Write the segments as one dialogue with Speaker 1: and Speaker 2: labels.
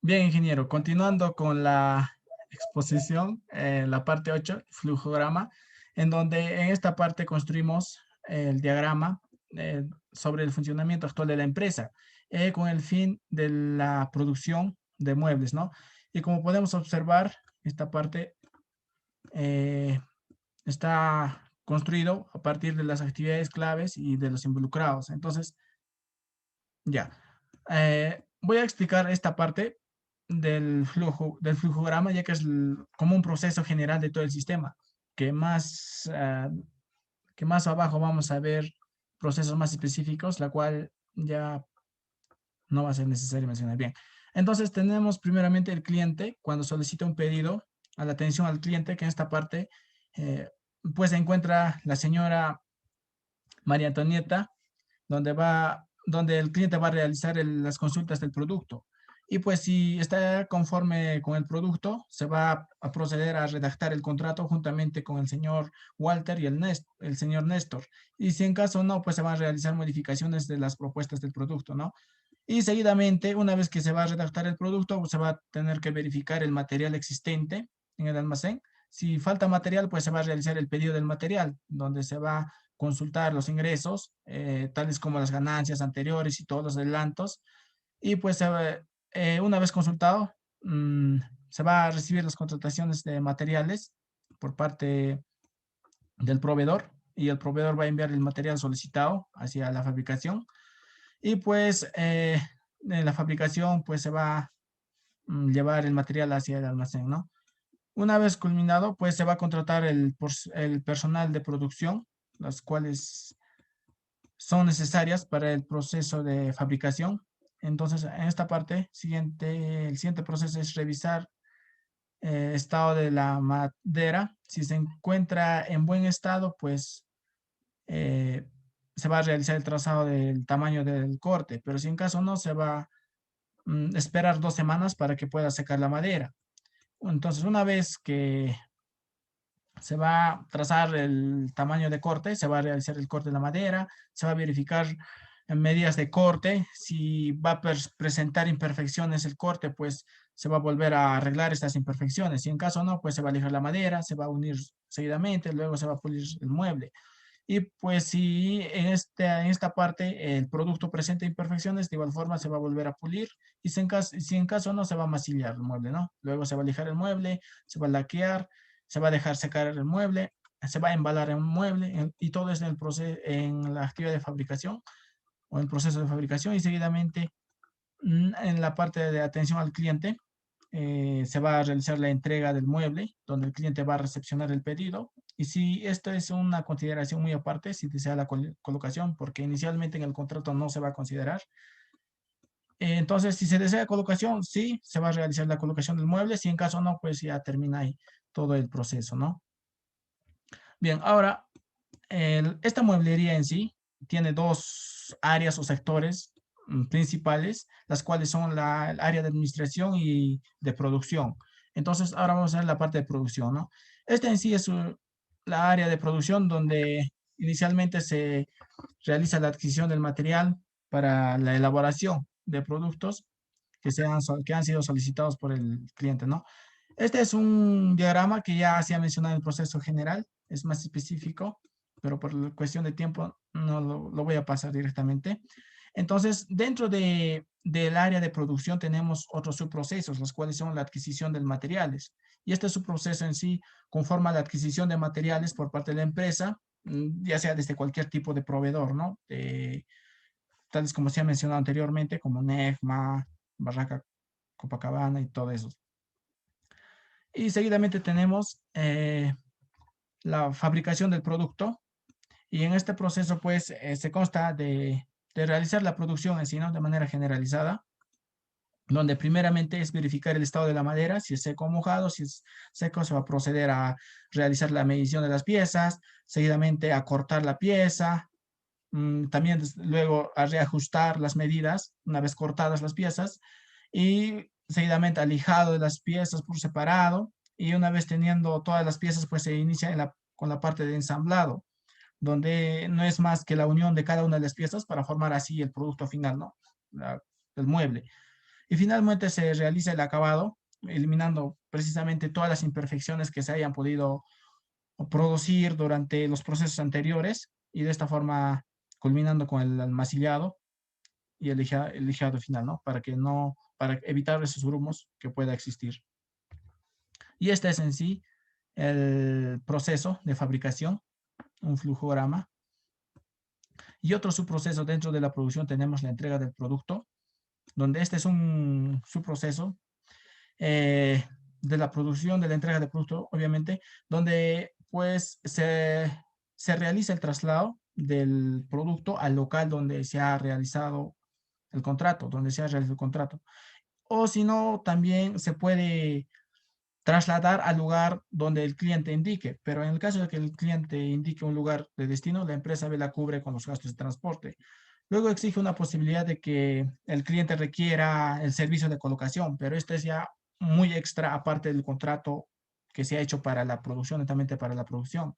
Speaker 1: Bien, ingeniero, continuando con la exposición, la parte 8, flujograma, en donde en esta parte construimos el diagrama sobre el funcionamiento actual de la empresa, con el fin de la producción de muebles, ¿no? Y como podemos observar, esta parte eh, está construido a partir de las actividades claves y de los involucrados. Entonces, ya. Voy a explicar esta parte del flujograma, ya que es como un proceso general de todo el sistema, que que más abajo vamos a ver procesos más específicos, la cual ya no va a ser necesario mencionar bien. Entonces tenemos primeramente el cliente, cuando solicita un pedido, a la atención al cliente, que en esta parte eh, pues se encuentra la señora María Antonieta, donde el cliente va a realizar las consultas del producto. Y pues si está conforme con el producto, se va a proceder a redactar el contrato juntamente con el señor Walter y el señor Néstor. Y si en caso no, pues se van a realizar modificaciones de las propuestas del producto, ¿no? Y seguidamente, una vez que se va a redactar el producto, pues se va a tener que verificar el material existente en el almacén. Si falta material, pues se va a realizar el pedido del material, donde se va a consultar los ingresos, tales como las ganancias anteriores y todos los adelantos. Y pues una vez consultado, mm, se va a recibir las contrataciones de materiales por parte del proveedor y el proveedor va a enviar el material solicitado hacia la fabricación y pues en la fabricación pues se va a llevar el material hacia el almacén, ¿no? Una vez culminado, pues se va a contratar el personal de producción, las cuales son necesarias para el proceso de fabricación. Entonces, en esta parte, el siguiente proceso es revisar estado de la madera. Si se encuentra en buen estado, pues eh, se va a realizar el trazado del tamaño del corte, pero si en caso no, se va a esperar 2 semanas para que pueda secar la madera. Entonces, una vez que se va a trazar el tamaño de corte, se va a realizar el corte de la madera, se va a verificar en medidas de corte, si va a presentar imperfecciones el corte, pues se va a volver a arreglar estas imperfecciones. Si en caso no, pues se va a lijar la madera, se va a unir seguidamente, luego se va a pulir el mueble. Y pues si en esta parte el producto presenta imperfecciones, de igual forma se va a volver a pulir y si en caso no, se va a masillar el mueble, ¿no? Luego se va a lijar el mueble, se va a laquear, se va a dejar secar el mueble, se va a embalar el mueble y todo es en el proceso, en la actividad de fabricación o en el proceso de fabricación y seguidamente en la parte de atención al cliente se va a realizar la entrega del mueble, donde el cliente va a recepcionar el pedido. Y si esto es una consideración muy aparte, si desea la colocación, porque inicialmente en el contrato no se va a considerar. Entonces, si se desea colocación, sí, se va a realizar la colocación del mueble. Si en caso no, pues ya termina ahí todo el proceso, ¿no? Bien, ahora, esta mueblería en sí tiene dos áreas o sectores principales, las cuales son el área de administración y de producción. Entonces, ahora vamos a ver la parte de producción, ¿no? Esta en sí es la área de producción donde inicialmente se realiza la adquisición del material para la elaboración de productos que han sido solicitados por el cliente, ¿no? Este es un diagrama que ya se ha mencionado en el proceso general, es más específico, pero por la cuestión de tiempo no lo voy a pasar directamente. Entonces, del área de producción tenemos otros subprocesos, los cuales son la adquisición de materiales. Y este subproceso en sí conforma la adquisición de materiales por parte de la empresa, ya sea desde cualquier tipo de proveedor, ¿no? Tales como se ha mencionado anteriormente, como Negma, Barraca Copacabana y todo eso. Y seguidamente tenemos la fabricación del producto y en este proceso pues se consta de realizar la producción en sí, ¿no? De manera generalizada, donde primeramente es verificar el estado de la madera, si es seco o mojado, si es seco se va a proceder a realizar la medición de las piezas, seguidamente a cortar la pieza, también luego a reajustar las medidas una vez cortadas las piezas y seguidamente al lijado de las piezas por separado y una vez teniendo todas las piezas pues se inicia con la parte de ensamblado donde no es más que la unión de cada una de las piezas para formar así el producto final, ¿no? El mueble. y finalmente se realiza el acabado, eliminando precisamente todas las imperfecciones que se hayan podido producir durante los procesos anteriores y de esta forma culminando con el almacenado y el lijado final, ¿no? Para evitar esos grumos que pueda existir. Y este es en sí el proceso de fabricación, un flujograma. Y otro subproceso dentro de la producción tenemos la entrega del producto, donde este es un subproceso de la producción, de la entrega del producto, obviamente, donde pues se realiza el traslado del producto al local donde se ha realizado el contrato, donde se ha realizado el contrato. O si no, también se puede trasladar al lugar donde el cliente indique, pero en el caso de que el cliente indique un lugar de destino, la empresa la cubre con los gastos de transporte. Luego exige una posibilidad de que el cliente requiera el servicio de colocación, pero este es ya muy extra aparte del contrato que se ha hecho para la producción, netamente para la producción.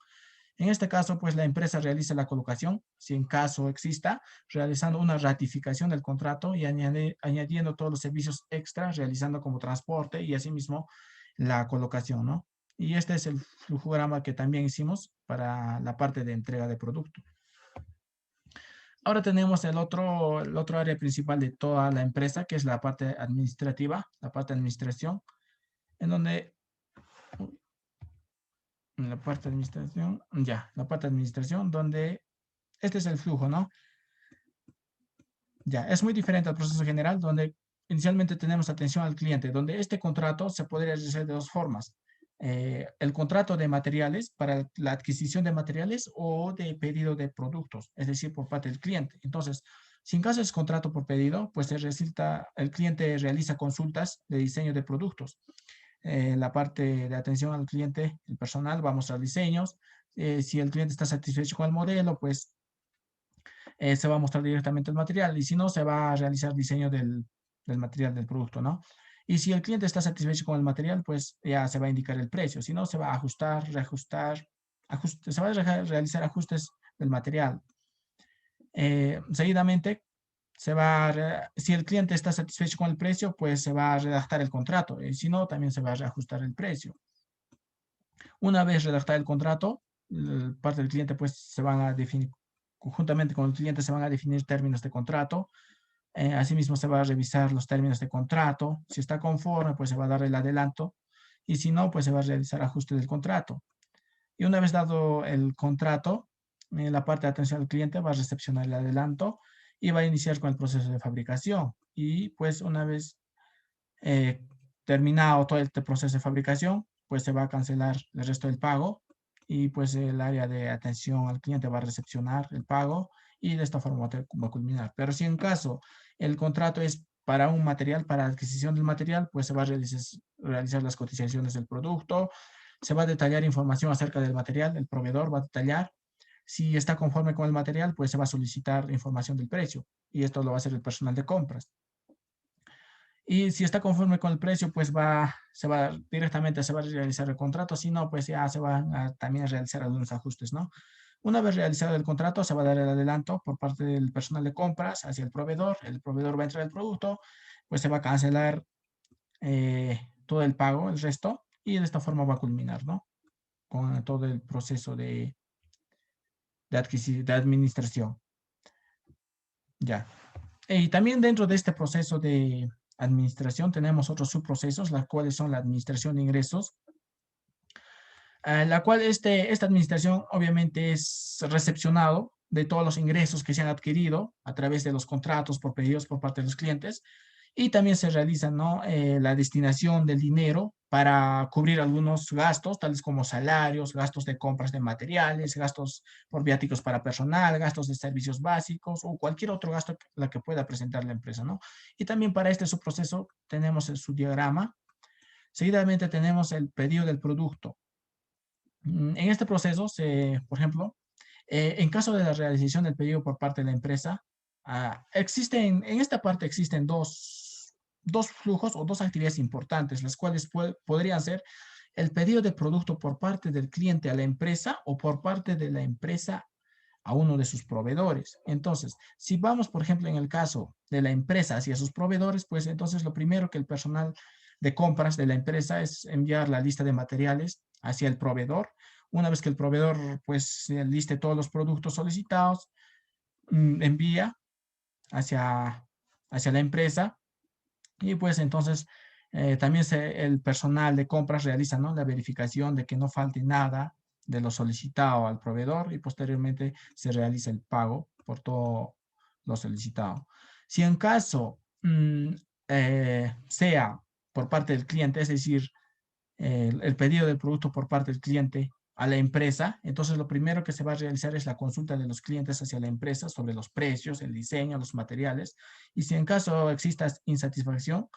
Speaker 1: En este caso, pues la empresa realiza la colocación, si en caso exista, realizando una ratificación del contrato y añadiendo todos los servicios extras, realizando como transporte y asimismo la colocación, ¿no? Y este es el flujograma que también hicimos para la parte de entrega de producto. Ahora tenemos el otro área principal de toda la empresa, que es la parte administrativa, la parte de administración, en donde en la parte de administración, la parte de administración, donde este es el flujo, ¿no? Ya, es muy diferente al proceso general, donde inicialmente tenemos atención al cliente, donde este contrato se podría realizar de dos formas. El contrato de materiales para la adquisición de materiales o de pedido de productos, es decir, por parte del cliente. Entonces, si en caso es contrato por pedido, pues el cliente realiza consultas de diseño de productos. La parte de atención al cliente, el personal va a mostrar diseños. Si el cliente está satisfecho con el modelo, pues se va a mostrar directamente el material y si no, se va a realizar diseño del material del producto, ¿no? Y si el cliente está satisfecho con el material, pues ya se va a indicar el precio. Si no, se va a ajustar, reajustar, se va a realizar ajustes del material. Seguidamente, si el cliente está satisfecho con el precio, pues se va a redactar el contrato. Y si no, también se va a reajustar el precio. Una vez redactado el contrato, parte del cliente pues se van a definir, conjuntamente con el cliente se van a definir términos de contrato. Asimismo se va a revisar los términos de contrato. Si está conforme, pues se va a dar el adelanto. Y si no, pues se va a realizar ajuste del contrato. Y una vez dado el contrato, la parte de atención al cliente va a recepcionar el adelanto y va a iniciar con el proceso de fabricación. Y pues una vez eh, terminado todo este proceso de fabricación, pues se va a cancelar el resto del pago y pues el área de atención al cliente va a recepcionar el pago y de esta forma va a culminar. Pero si en caso el contrato es para un material, para adquisición del material, pues se va a realizar las cotizaciones del producto, se va a detallar información acerca del material, el proveedor va a detallar. Si está conforme con el material, pues se va a solicitar información del precio y esto lo va a hacer el personal de compras. Y si está conforme con el precio, pues directamente se va a realizar el contrato. Si no, pues ya se van a también realizar algunos ajustes, ¿no? Una vez realizado el contrato, se va a dar el adelanto por parte del personal de compras hacia el proveedor va a entrar el producto, pues se va a cancelar todo el pago, el resto, y de esta forma va a culminar, ¿no? Con todo el proceso de administración. Ya. Y también dentro de este proceso de administración tenemos otros subprocesos, las cuales son la administración de ingresos, la cual esta administración obviamente es recepcionado de todos los ingresos que se han adquirido a través de los contratos por pedidos por parte de los clientes y también se realiza, ¿no? La destinación del dinero para cubrir algunos gastos, tales como salarios, gastos de compras de materiales, gastos por viáticos para personal, gastos de servicios básicos o cualquier otro gasto la que pueda presentar la empresa, ¿no? Y también para este subproceso tenemos el subdiagrama. Seguidamente tenemos el pedido del producto. En este proceso, por ejemplo, en caso de la realización del pedido por parte de la empresa, en esta parte existen dos flujos o dos actividades importantes, las cuales podrían ser el pedido de producto por parte del cliente a la empresa o por parte de la empresa a uno de sus proveedores. Entonces, si vamos, por ejemplo, en el caso de la empresa hacia sus proveedores, pues entonces lo primero que el personal de compras de la empresa es enviar la lista de materiales hacia el proveedor. Una vez que el proveedor pues liste todos los productos solicitados, envía hacia, hacia la empresa y pues entonces también el personal de compras realiza, ¿no?, la verificación de que no falte nada de lo solicitado al proveedor y posteriormente se realiza el pago por todo lo solicitado. Si en caso sea por parte del cliente, es decir, el pedido del producto por parte del cliente a la empresa, entonces lo primero que se va a realizar es la consulta de los clientes hacia la empresa sobre los precios, el diseño, los materiales, y si en caso exista insatisfacción,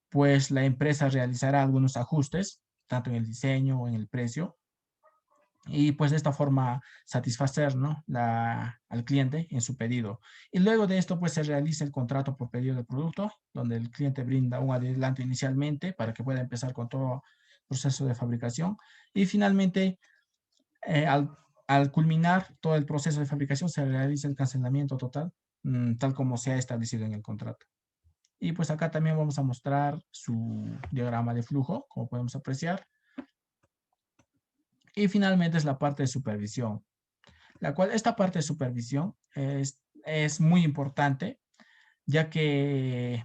Speaker 1: pues la empresa realizará algunos ajustes, tanto en el diseño o en el precio, y pues de esta forma satisfacer, ¿no?, al cliente en su pedido. Y luego de esto pues se realiza el contrato por pedido de producto, donde el cliente brinda un adelanto inicialmente para que pueda empezar con todo el proceso de fabricación. Y finalmente, eh, al, al culminar todo el proceso de fabricación, se realiza el cancelamiento total, tal como se ha establecido en el contrato. Y pues acá también vamos a mostrar su diagrama de flujo, como podemos apreciar. Y finalmente es la parte de supervisión, la cual esta parte de supervisión es muy importante, ya que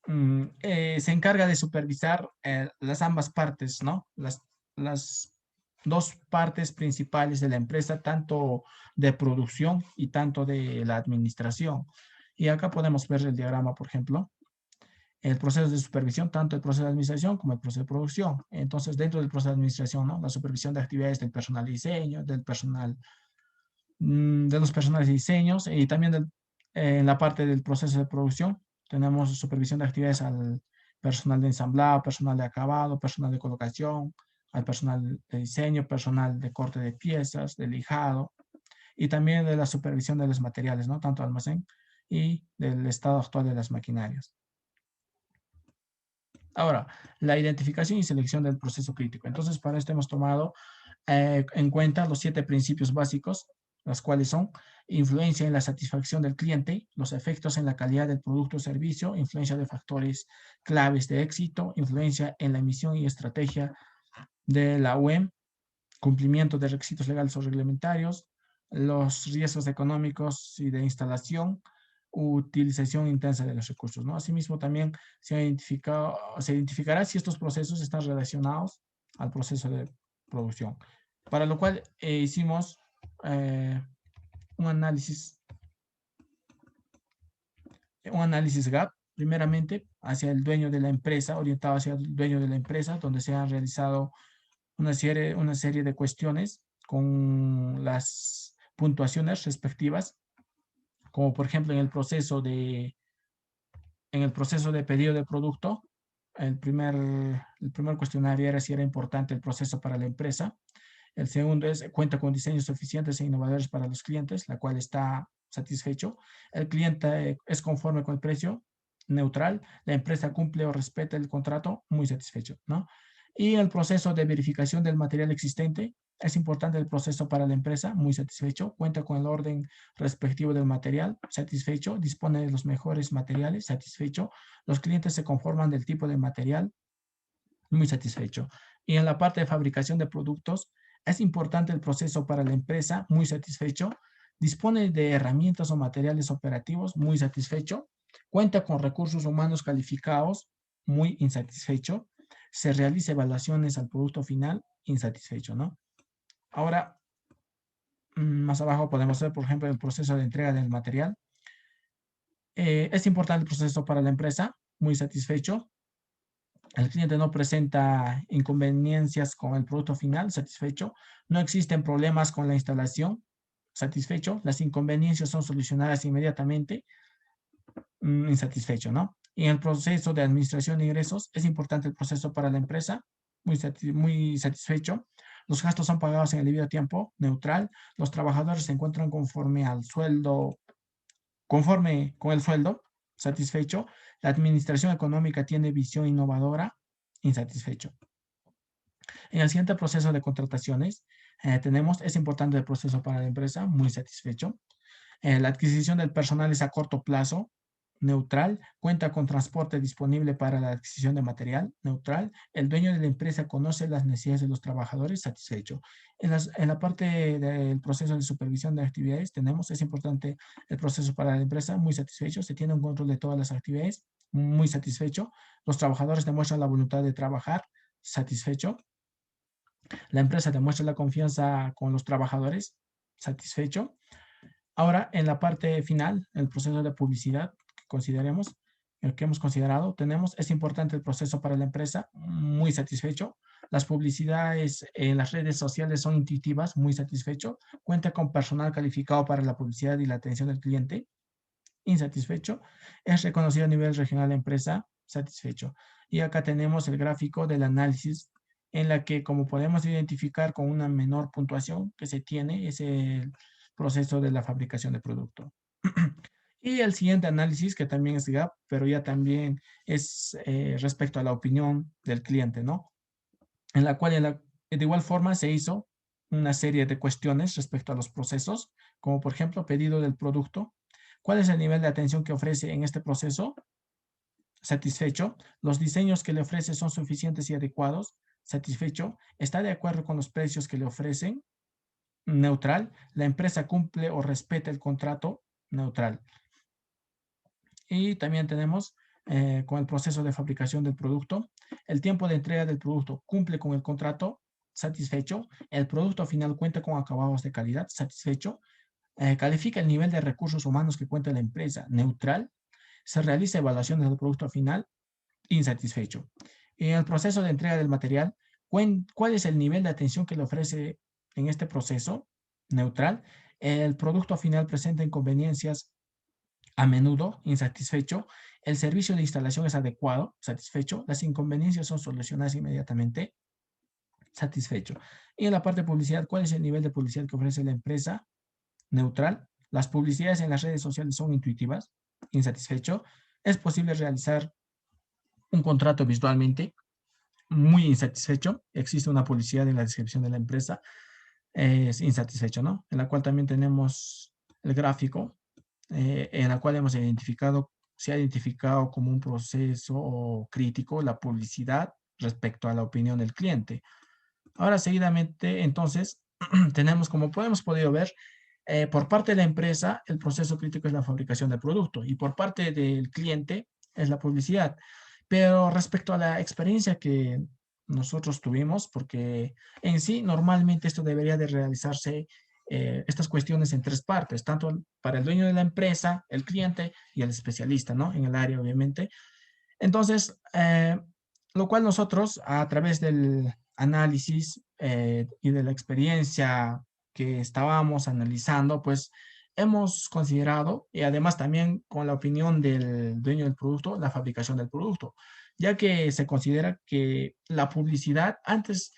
Speaker 1: se encarga de supervisar las ambas partes, ¿no? Las dos partes principales de la empresa, tanto de producción y tanto de la administración. Y acá podemos ver el diagrama, por ejemplo, el proceso de supervisión, tanto el proceso de administración como el proceso de producción. Entonces, dentro del proceso de administración, ¿no?, la supervisión de actividades del personal de diseño, del personal, de los personales de diseños y también en la parte del proceso de producción tenemos supervisión de actividades al personal de ensamblado, personal de acabado, personal de colocación, al personal de diseño, personal de corte de piezas, de lijado y también de la supervisión de los materiales, ¿no?, tanto almacén y del estado actual de las maquinarias. Ahora, la identificación y selección del proceso crítico. Entonces, para esto hemos tomado en cuenta los 7 principios básicos, los cuales son influencia en la satisfacción del cliente, los efectos en la calidad del producto o servicio, influencia de factores claves de éxito, influencia en la emisión y estrategia de la UEM, cumplimiento de requisitos legales o reglamentarios, los riesgos económicos y de instalación, utilización intensa de los recursos, ¿no? Asimismo, también se identificará si estos procesos están relacionados al proceso de producción, para lo cual hicimos eh, un análisis gap, primeramente hacia el dueño de la empresa, orientado hacia el dueño de la empresa, donde se han realizado una serie de cuestiones con las puntuaciones respectivas, como por ejemplo en el proceso de pedido de producto, el primer cuestionario era si era importante el proceso para la empresa. El segundo es, cuenta con diseños eficientes e innovadores para los clientes, la cual está satisfecho. El cliente es conforme con el precio, neutral. La empresa cumple o respeta el contrato, muy satisfecho, ¿no? Y el proceso de verificación del material existente, es importante el proceso para la empresa, muy satisfecho. Cuenta con el orden respectivo del material, satisfecho. Dispone de los mejores materiales, satisfecho. Los clientes se conforman del tipo de material, muy satisfecho. Y en la parte de fabricación de productos, es importante el proceso para la empresa, muy satisfecho. Dispone de herramientas o materiales operativos, muy satisfecho. Cuenta con recursos humanos calificados, muy insatisfecho. Se realiza evaluaciones al producto final, insatisfecho, ¿no? Ahora, más abajo podemos ver, por ejemplo, el proceso de entrega del material. Es importante el proceso para la empresa, muy satisfecho. El cliente no presenta inconveniencias con el producto final, satisfecho. No existen problemas con la instalación, satisfecho. Las inconveniencias son solucionadas inmediatamente, insatisfecho, ¿no? Y en el proceso de administración de ingresos, es importante el proceso para la empresa, muy satisfecho. Los gastos son pagados en el debido tiempo, neutral. Los trabajadores se encuentran conforme al sueldo, conforme con el sueldo, satisfecho. La administración económica tiene visión innovadora, insatisfecho. En el siguiente proceso de contrataciones, Tenemos, es importante el proceso para la empresa, muy satisfecho. La adquisición del personal es a corto plazo, neutral. Cuenta con transporte disponible para la adquisición de material, neutral. El dueño de la empresa conoce las necesidades de los trabajadores, satisfecho. En la parte del proceso de supervisión de actividades tenemos, es importante el proceso para la empresa, muy satisfecho. Se tiene un control de todas las actividades, muy satisfecho. Los trabajadores demuestran la voluntad de trabajar, satisfecho. La empresa demuestra la confianza con los trabajadores, satisfecho. Ahora, en la parte final, el proceso de publicidad que consideremos, el que hemos considerado, tenemos, es importante el proceso para la empresa, muy satisfecho. Las publicidades en las redes sociales son intuitivas, muy satisfecho. Cuenta con personal calificado para la publicidad y la atención del cliente, insatisfecho. Es reconocido a nivel regional la empresa, satisfecho. Y acá tenemos el gráfico del análisis en la que, como podemos identificar con una menor puntuación que se tiene, es el proceso de la fabricación de producto. Y el siguiente análisis, que también es GAP, pero ya también es respecto a la opinión del cliente, ¿no? En la cual de igual forma se hizo una serie de cuestiones respecto a los procesos, como por ejemplo pedido del producto, cuál es el nivel de atención que ofrece en este proceso, satisfecho, los diseños que le ofrece son suficientes y adecuados, satisfecho, está de acuerdo con los precios que le ofrecen, neutral, la empresa cumple o respeta el contrato, neutral. Y también tenemos con el proceso de fabricación del producto, el tiempo de entrega del producto cumple con el contrato, satisfecho, el producto final cuenta con acabados de calidad, satisfecho, califica el nivel de recursos humanos que cuenta la empresa, neutral, se realiza evaluación del producto final, insatisfecho. En el proceso de entrega del material, ¿cuál es el nivel de atención que le ofrece en este proceso? Neutral. El producto final presenta inconveniencias a menudo, insatisfecho. El servicio de instalación es adecuado, satisfecho. Las inconveniencias son solucionadas inmediatamente, satisfecho. Y en la parte de publicidad, ¿cuál es el nivel de publicidad que ofrece la empresa? Neutral. Las publicidades en las redes sociales son intuitivas, insatisfecho. Es posible realizar un contrato visualmente, muy insatisfecho. Existe una publicidad en la descripción de la empresa, es insatisfecho, ¿no? En la cual también tenemos el gráfico, en la cual hemos identificado, se ha identificado como un proceso crítico la publicidad respecto a la opinión del cliente. Ahora, seguidamente, entonces, tenemos, como hemos podido ver, por parte de la empresa, el proceso crítico es la fabricación del producto y por parte del cliente es la publicidad. Pero respecto a la experiencia que nosotros tuvimos, porque en sí normalmente esto debería de realizarse, estas cuestiones en tres partes, tanto para el dueño de la empresa, el cliente y el especialista, ¿no? En el área, obviamente. Entonces, lo cual nosotros a través del análisis y de la experiencia que estábamos analizando, pues hemos considerado, y además también con la opinión del dueño del producto, la fabricación del producto, ya que se considera que la publicidad antes,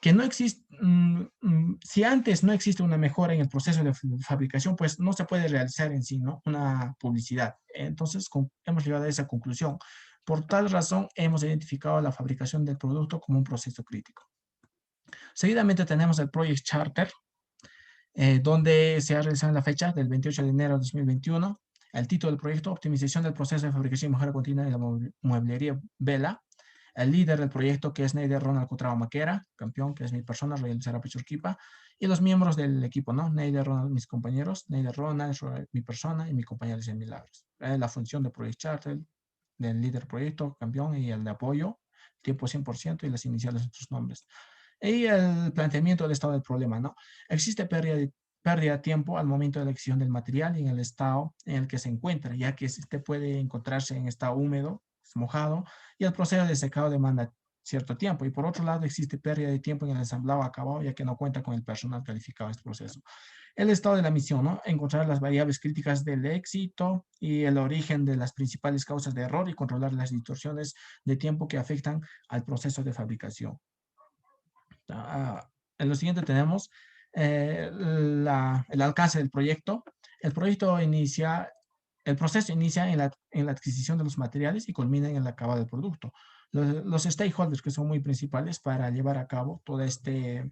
Speaker 1: que no existe, si antes no existe una mejora en el proceso de fabricación, pues no se puede realizar en sí, ¿no? Una publicidad. Entonces, hemos llegado a esa conclusión. Por tal razón, hemos identificado la fabricación del producto como un proceso crítico. Seguidamente tenemos el Project Charter, donde se ha realizado en la fecha del 28 de enero de 2021. El título del proyecto, optimización del proceso de fabricación y mejora continua de la mueblería Vela. El líder del proyecto, que es Neider Ronald Cutrao Maquera, campeón, que es mi persona, Royal Sarape Churquipa, y los miembros del equipo, ¿no? Neider Ronald, mis compañeros, Neider Ronald, mi persona, y mi compañero de Milagros. La función de Project Charter, del líder proyecto, campeón, y el de apoyo, tiempo 100%, y las iniciales de sus nombres. Y el planteamiento del estado del problema, ¿no? Existe pérdida de tiempo al momento de la elección del material y en el estado en el que se encuentra, ya que este puede encontrarse en estado húmedo, mojado, y el proceso de secado demanda cierto tiempo. Y por otro lado, existe pérdida de tiempo en el ensamblado acabado, ya que no cuenta con el personal calificado en este proceso. El estado de la misión, ¿no? Encontrar las variables críticas del éxito y el origen de las principales causas de error y controlar las distorsiones de tiempo que afectan al proceso de fabricación. En lo siguiente tenemos el alcance del proyecto. El proyecto inicia, el proceso inicia en la adquisición de los materiales y culmina en el acabado del producto. Los stakeholders que son muy principales para llevar a cabo todo este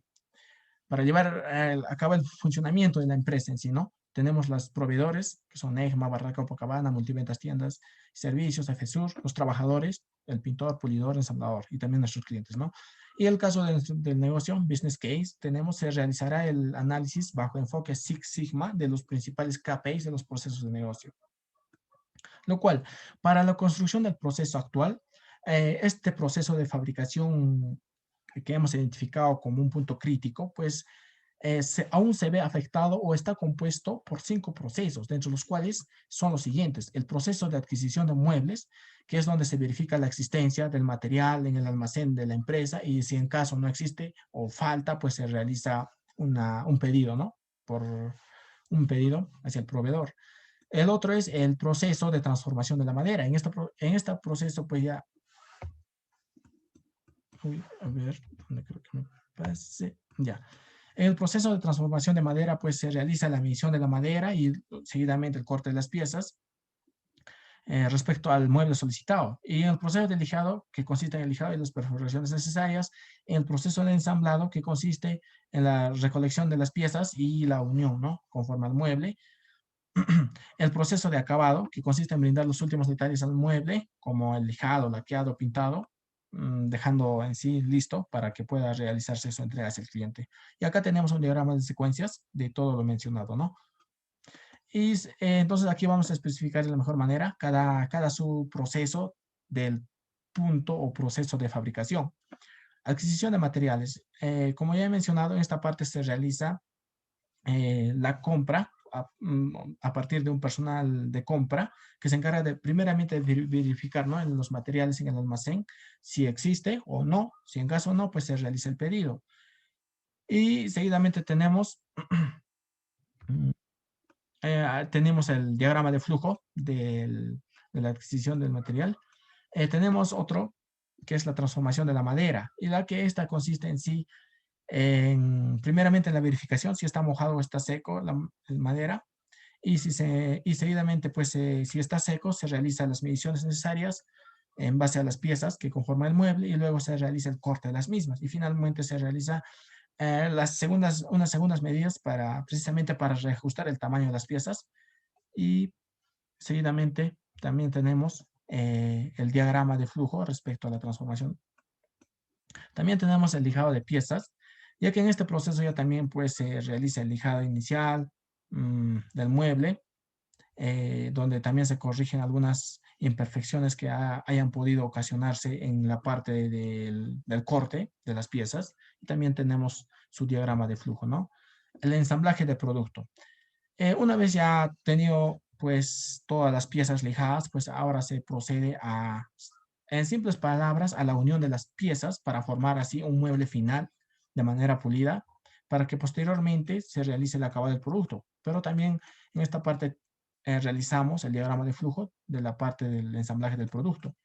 Speaker 1: para llevar a cabo el funcionamiento de la empresa en sí, ¿no? Tenemos los proveedores, que son EGMA, Barraca, Copacabana, Multiventas, Tiendas, Servicios, FSUR, los trabajadores, el pintor, pulidor, ensamblador y también nuestros clientes, ¿no? Y el caso del negocio, Business Case, se realizará el análisis bajo enfoque Six Sigma de los principales KPIs de los procesos de negocio. Lo cual, para la construcción del proceso actual, este proceso de fabricación que hemos identificado como un punto crítico, pues aún se ve afectado o está compuesto por 5 procesos, dentro de los cuales son los siguientes. El proceso de adquisición de muebles, que es donde se verifica la existencia del material en el almacén de la empresa y si en caso no existe o falta, pues se realiza un pedido, ¿no? Por un pedido hacia el proveedor. El otro es el proceso de transformación de la madera. En este proceso, pues ya... Uy, a ver, ¿dónde creo que me pase? Ya. En el proceso de transformación de madera, pues se realiza la medición de la madera y seguidamente el corte de las piezas respecto al mueble solicitado. Y en el proceso de lijado, que consiste en el lijado y las perforaciones necesarias. En el proceso de ensamblado, que consiste en la recolección de las piezas y la unión, ¿no? Conforme al mueble. El proceso de acabado, que consiste en brindar los últimos detalles al mueble, como el lijado, laqueado, pintado, dejando en sí listo para que pueda realizarse su entrega hacia el cliente. Y acá tenemos un diagrama de secuencias de todo lo mencionado, ¿no? Y entonces aquí vamos a especificar de la mejor manera cada subproceso del punto o proceso de fabricación. Adquisición de materiales. Como ya he mencionado, en esta parte se realiza la compra a partir de un personal de compra que se encarga de primeramente de verificar, ¿no? En los materiales en el almacén si existe o no. Si en caso no, pues se realiza el pedido. Y seguidamente tenemos, tenemos el diagrama de flujo de la adquisición del material. Tenemos otro que es la transformación de la madera y la que esta consiste en sí primeramente en la verificación si está mojado o está seco la madera y seguidamente pues si está seco se realizan las mediciones necesarias en base a las piezas que conforman el mueble y luego se realiza el corte de las mismas y finalmente se realiza unas segundas medidas precisamente para reajustar el tamaño de las piezas y seguidamente también tenemos el diagrama de flujo respecto a la transformación. También tenemos el lijado de piezas, ya que en este proceso ya también pues se realiza el lijado inicial del mueble, donde también se corrigen algunas imperfecciones que hayan podido ocasionarse en la parte del corte de las piezas. Y también tenemos su diagrama de flujo, ¿no? El ensamblaje de producto. Una vez ya tenido pues todas las piezas lijadas, pues ahora se procede en simples palabras, a la unión de las piezas para formar así un mueble final de manera pulida, para que posteriormente se realice el acabado del producto. Pero también en esta parte realizamos el diagrama de flujo de la parte del ensamblaje del producto.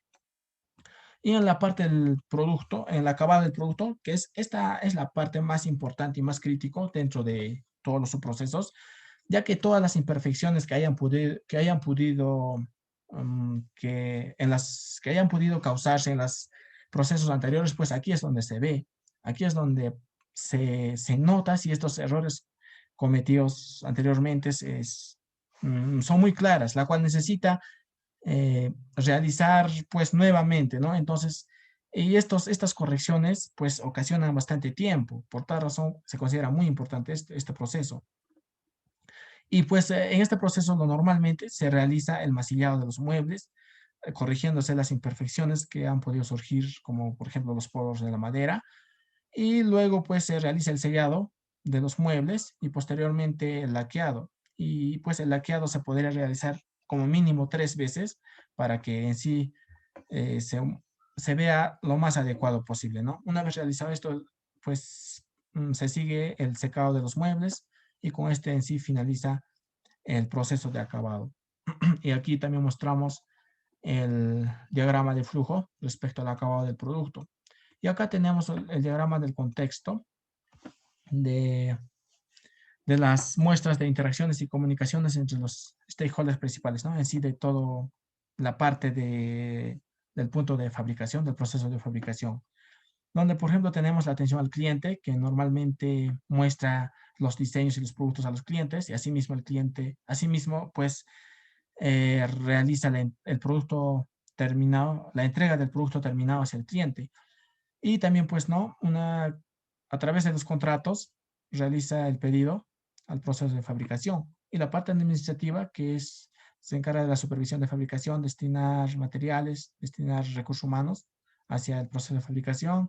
Speaker 1: Y en la parte del producto, en el acabado del producto, esta es la parte más importante y más crítico dentro de todos los subprocesos, ya que todas las imperfecciones que hayan podido causarse en los procesos anteriores, pues aquí es donde se ve, aquí es donde se nota si estos errores cometidos anteriormente son muy claras, la cual necesita realizar pues nuevamente, ¿no? Entonces, y estas correcciones pues ocasionan bastante tiempo, por tal razón se considera muy importante este proceso. Y pues en este proceso normalmente se realiza el masillado de los muebles, corrigiéndose las imperfecciones que han podido surgir, como por ejemplo los poros de la madera, y luego pues se realiza el sellado de los muebles y posteriormente el laqueado. Y pues el laqueado se podría realizar como mínimo 3 veces para que en sí se vea lo más adecuado posible, ¿no? Una vez realizado esto, pues se sigue el secado de los muebles y con este en sí finaliza el proceso de acabado. Y aquí también mostramos el diagrama de flujo respecto al acabado del producto. Y acá tenemos el diagrama del contexto de, de las muestras de interacciones y comunicaciones entre los stakeholders principales, ¿no? En sí de todo la parte del punto de fabricación, del proceso de fabricación. donde por ejemplo tenemos la atención al cliente, que normalmente muestra los diseños y los productos a los clientes, y asimismo el cliente, asimismo pues realiza el producto terminado, la entrega del producto terminado hacia el cliente. Y también pues no, a través de los contratos realiza el pedido al proceso de fabricación. Y la parte administrativa, que es, se encarga de la supervisión de fabricación, destinar materiales, destinar recursos humanos hacia el proceso de fabricación,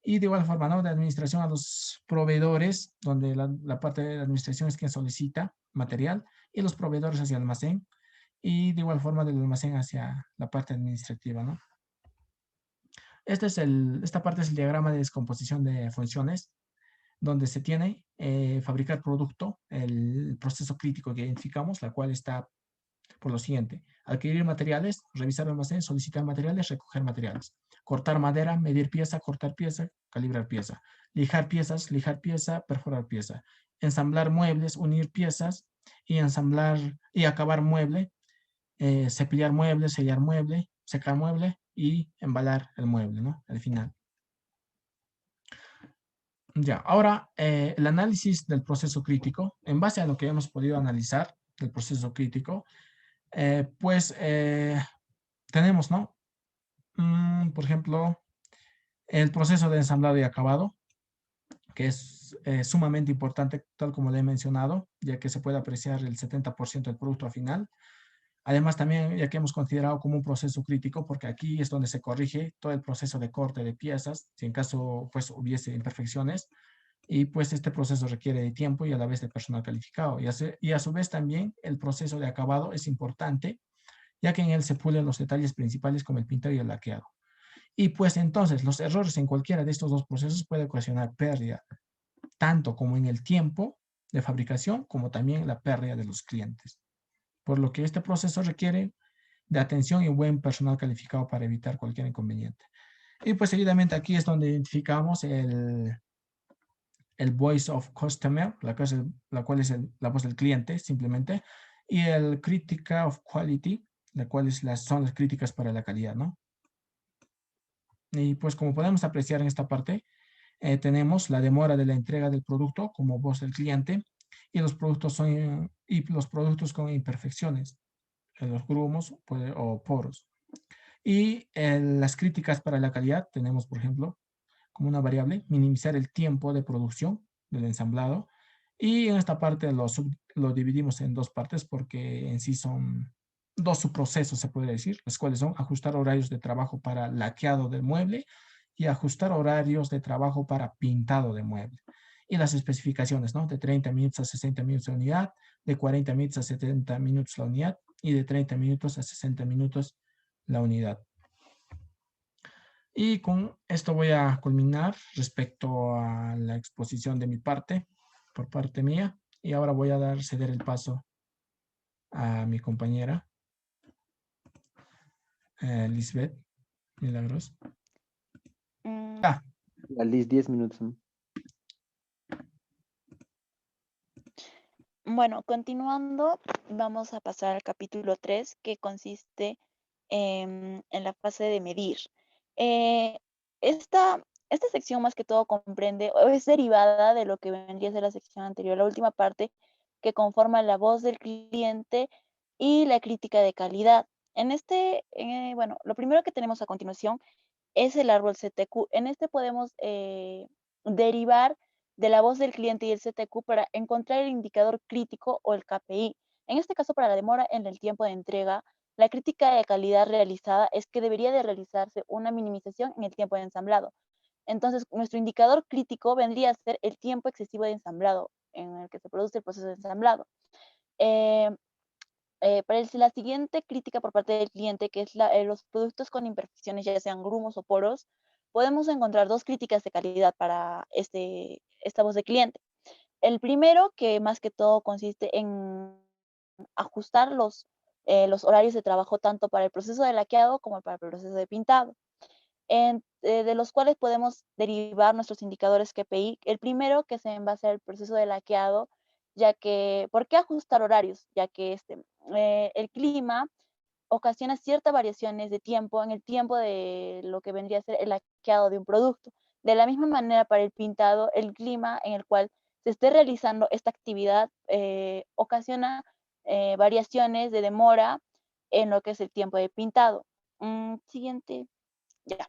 Speaker 1: y de igual forma, ¿no? De administración a los proveedores, donde la parte de la administración es quien solicita material, y los proveedores hacia el almacén, y de igual forma del almacén hacia la parte administrativa, ¿no? Esta parte es el diagrama de descomposición de funciones, donde se tiene fabricar producto, el proceso crítico que identificamos, la cual está por lo siguiente: adquirir materiales, revisar el almacén, solicitar materiales, recoger materiales, cortar madera, medir pieza, cortar pieza, calibrar pieza, lijar pieza, perforar pieza, ensamblar muebles, unir piezas y ensamblar y acabar mueble, cepillar mueble, sellar mueble, secar mueble y embalar el mueble, ¿no? Al final. Ya, ahora el análisis del proceso crítico, en base a lo que hemos podido analizar del proceso crítico, pues tenemos, ¿no? Por ejemplo, el proceso de ensamblado y acabado, que es sumamente importante, tal como le he mencionado, ya que se puede apreciar el 70% del producto final. Además, también, ya que hemos considerado como un proceso crítico, porque aquí es donde se corrige todo el proceso de corte de piezas, si en caso pues hubiese imperfecciones, y pues este proceso requiere de tiempo y a la vez de personal calificado. Y a su vez también el proceso de acabado es importante, ya que en él se pulen los detalles principales como el pintado y el laqueado. Y pues entonces los errores en cualquiera de estos dos procesos puede ocasionar pérdida, tanto como en el tiempo de fabricación, como también la pérdida de los clientes. Por lo que este proceso requiere de atención y buen personal calificado para evitar cualquier inconveniente. Y pues seguidamente aquí es donde identificamos el voice of customer, la cual es la voz del cliente simplemente, y el critica of quality, la cual son las críticas para la calidad, ¿no? Y pues como podemos apreciar en esta parte, tenemos la demora de la entrega del producto como voz del cliente, y los productos con imperfecciones, los grumos o poros. Y las críticas para la calidad tenemos, por ejemplo, como una variable, minimizar el tiempo de producción del ensamblado. Y en esta parte lo dividimos en dos partes porque en sí son dos subprocesos, se puede decir, los cuales son ajustar horarios de trabajo para laqueado del mueble y ajustar horarios de trabajo para pintado de mueble. Y las especificaciones, ¿no? De 30 minutos a 60 minutos la unidad, de 40 minutos a 70 minutos la unidad y de 30 minutos a 60 minutos la unidad. Y con esto voy a culminar respecto a la exposición de mi parte, por parte mía. Y ahora voy a ceder el paso a mi compañera, Lisbeth Milagros.
Speaker 2: Mm,
Speaker 1: Ah,
Speaker 3: La Liz, 10 minutos. ¿No?
Speaker 2: Bueno, continuando, vamos a pasar al capítulo 3, que consiste en la fase de medir. Eh, esta sección más que todo comprende o es derivada de lo que vendría a ser la sección anterior, la última parte que conforma la voz del cliente y la crítica de calidad. Bueno, lo primero que tenemos a continuación es el árbol CTQ. En este podemos derivar de la voz del cliente y el CTQ para encontrar el indicador crítico o el KPI. En este caso, para la demora en el tiempo de entrega, la crítica de calidad realizada es que debería de realizarse una minimización en el tiempo de ensamblado. Entonces, nuestro indicador crítico vendría a ser el tiempo excesivo de ensamblado en el que se produce el proceso de ensamblado. Eh, la siguiente crítica por parte del cliente, que es los productos con imperfecciones, ya sean grumos o poros, podemos encontrar dos críticas de calidad para esta voz de cliente. El primero, que más que todo consiste en ajustar los horarios de trabajo tanto para el proceso de laqueado como para el proceso de pintado, de los cuales podemos derivar nuestros indicadores KPI. El primero, que se basa en el proceso de laqueado, ya que, ¿por qué ajustar horarios? Ya que el clima ocasiona ciertas variaciones de tiempo en el tiempo de lo que vendría a ser el laqueado de un producto. De la misma manera, para el pintado, el clima en el cual se esté realizando esta actividad ocasiona variaciones de demora en lo que es el tiempo de pintado. Siguiente, ya.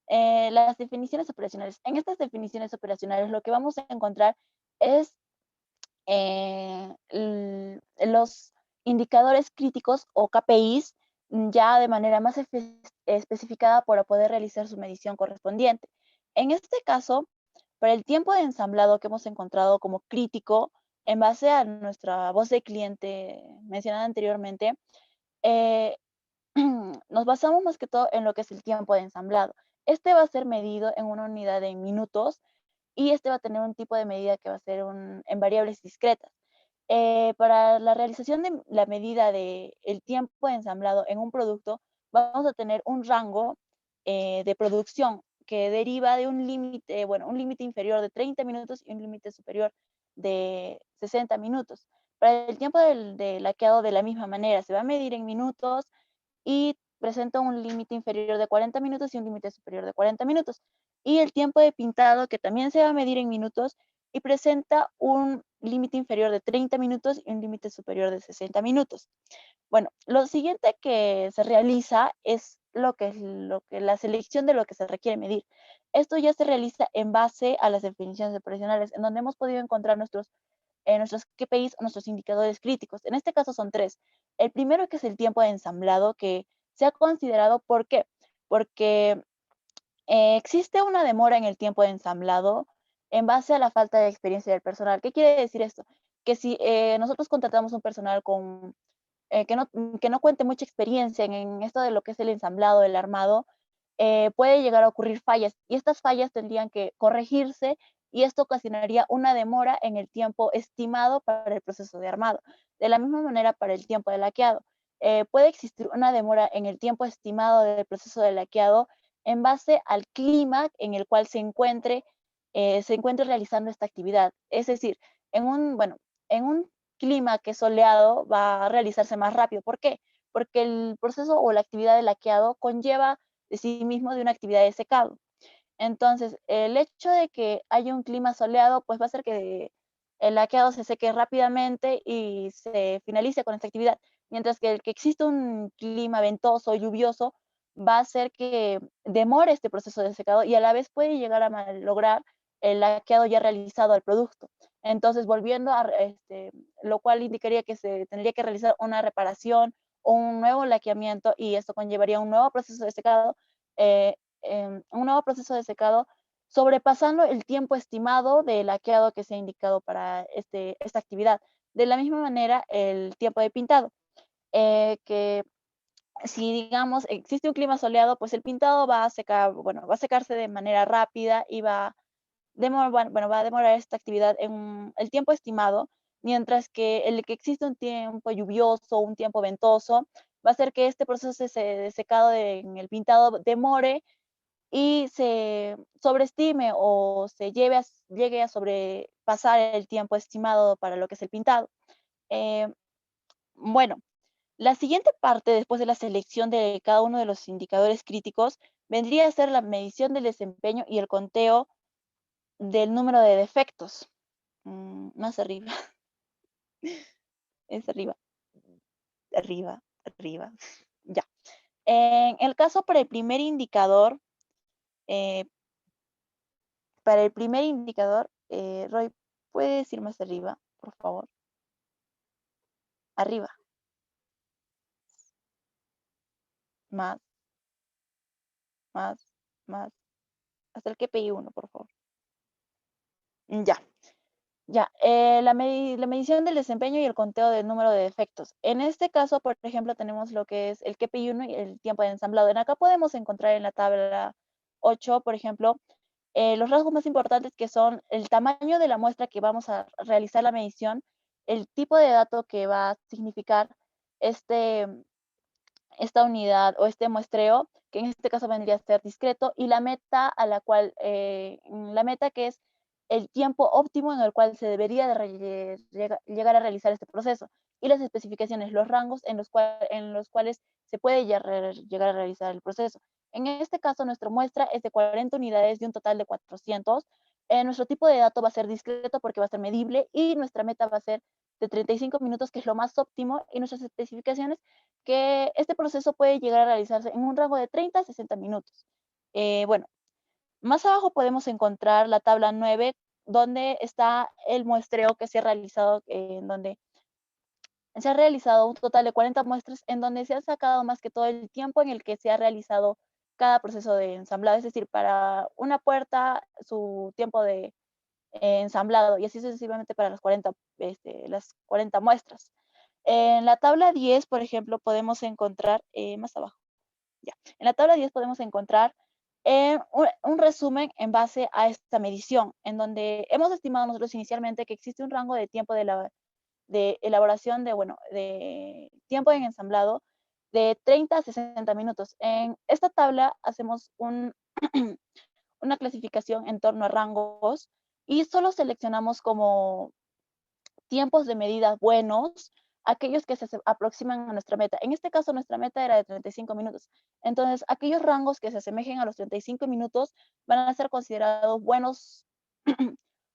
Speaker 2: Las definiciones operacionales. En estas definiciones operacionales lo que vamos a encontrar es los indicadores críticos o KPIs ya de manera más especificada para poder realizar su medición correspondiente. En este caso, para el tiempo de ensamblado que hemos encontrado como crítico, en base a nuestra voz de cliente mencionada anteriormente, eh, nos basamos más que todo en lo que es el tiempo de ensamblado. Este va a ser medido en una unidad de minutos y este va a tener un tipo de medida que va a ser en variables discretas. Para la realización de la medida del tiempo de ensamblado en un producto, vamos a tener un rango de producción que deriva de un límite, bueno, un límite inferior de 30 minutos y un límite superior de 60 minutos. Para el tiempo de laqueado, de la misma manera, se va a medir en minutos y presenta un límite inferior de 40 minutos y un límite superior de 40 minutos. Y el tiempo de pintado, que también se va a medir en minutos y presenta un límite inferior de 30 minutos y un límite superior de 60 minutos. Bueno, lo siguiente que se realiza es la selección de lo que se requiere medir. Esto ya se realiza en base a las definiciones operacionales, en donde hemos podido encontrar nuestros KPIs o nuestros indicadores críticos. En este caso son tres. El primero, que es el tiempo de ensamblado, que se ha considerado, ¿por qué? Porque existe una demora en el tiempo de ensamblado en base a la falta de experiencia del personal. ¿Qué quiere decir esto? Que si nosotros contratamos un personal que no cuente mucha experiencia en esto de lo que es el ensamblado, el armado, puede llegar a ocurrir fallas y estas fallas tendrían que corregirse y esto ocasionaría una demora en el tiempo estimado para el proceso de armado. De la misma manera, para el tiempo de laqueado, puede existir una demora en el tiempo estimado del proceso de laqueado en base al clima en el cual se encuentre realizando esta actividad. Es decir, en un clima que es soleado va a realizarse más rápido. ¿Por qué? Porque el proceso o la actividad de laqueado conlleva de sí mismo de una actividad de secado. Entonces, el hecho de que haya un clima soleado, pues va a hacer que el laqueado se seque rápidamente y se finalice con esta actividad, mientras que el que existe un clima ventoso, lluvioso, va a hacer que demore este proceso de secado y a la vez puede llegar a malograr el laqueado ya realizado al producto. Entonces, lo cual indicaría que se tendría que realizar una reparación o un nuevo laqueamiento y esto conllevaría un nuevo proceso de secado, un nuevo proceso de secado, sobrepasando el tiempo estimado de laqueado que se ha indicado para esta actividad. De la misma manera, el tiempo de pintado, que si digamos existe un clima soleado, pues el pintado va a secar, bueno, va a secarse de manera rápida y va a demorar esta actividad en el tiempo estimado, mientras que el que existe un tiempo lluvioso, un tiempo ventoso, va a hacer que este proceso de secado en el pintado demore y se sobreestime o llegue a sobrepasar el tiempo estimado para lo que es el pintado. Eh, bueno, la siguiente parte, después de la selección de cada uno de los indicadores críticos, vendría a ser la medición del desempeño y el conteo del número de defectos. Más arriba, es arriba, arriba, arriba. Ya. En el caso eh, para el primer indicador, Roy, ¿puedes ir más arriba, por favor? Arriba, más, más, más, hasta el KPI 1, por favor. Ya, ya. La medición del desempeño y el conteo del número de defectos. En este caso, por ejemplo, tenemos lo que es el KPI 1 y el tiempo de ensamblado. En acá podemos encontrar en la tabla 8, por ejemplo, los rasgos más importantes que son el tamaño de la muestra que vamos a realizar la medición, el tipo de dato que va a significar este, esta unidad o este muestreo, que en este caso vendría a ser discreto, y la meta la meta que es el tiempo óptimo en el cual se debería de llegar a realizar este proceso, y las especificaciones, los rangos en los cuales se puede llegar a realizar el proceso. En este caso, nuestra muestra es de 40 unidades de un total de 400. Nuestro tipo de dato va a ser discreto porque va a ser medible y nuestra meta va a ser de 35 minutos, que es lo más óptimo, y nuestras especificaciones, que este proceso puede llegar a realizarse en un rango de 30 a 60 minutos. Bueno, más abajo podemos encontrar la tabla 9, donde está el muestreo que se ha realizado, en donde se ha realizado un total de 40 muestras, en donde se ha sacado más que todo el tiempo en el que se ha realizado cada proceso de ensamblado, es decir, para una puerta, su tiempo de ensamblado, y así sucesivamente para las 40 muestras. En la tabla 10, por ejemplo, podemos encontrar, más abajo, ya. En la tabla 10 podemos encontrar un resumen en base a esta medición, en donde hemos estimado nosotros inicialmente que existe un rango de tiempo de elaboración de tiempo en ensamblado de 30 a 60 minutos. En esta tabla hacemos una clasificación en torno a rangos y solo seleccionamos como tiempos de medida buenos aquellos que se aproximan a nuestra meta. En este caso, nuestra meta era de 35 minutos. Entonces, aquellos rangos que se asemejen a los 35 minutos van a ser considerados buenas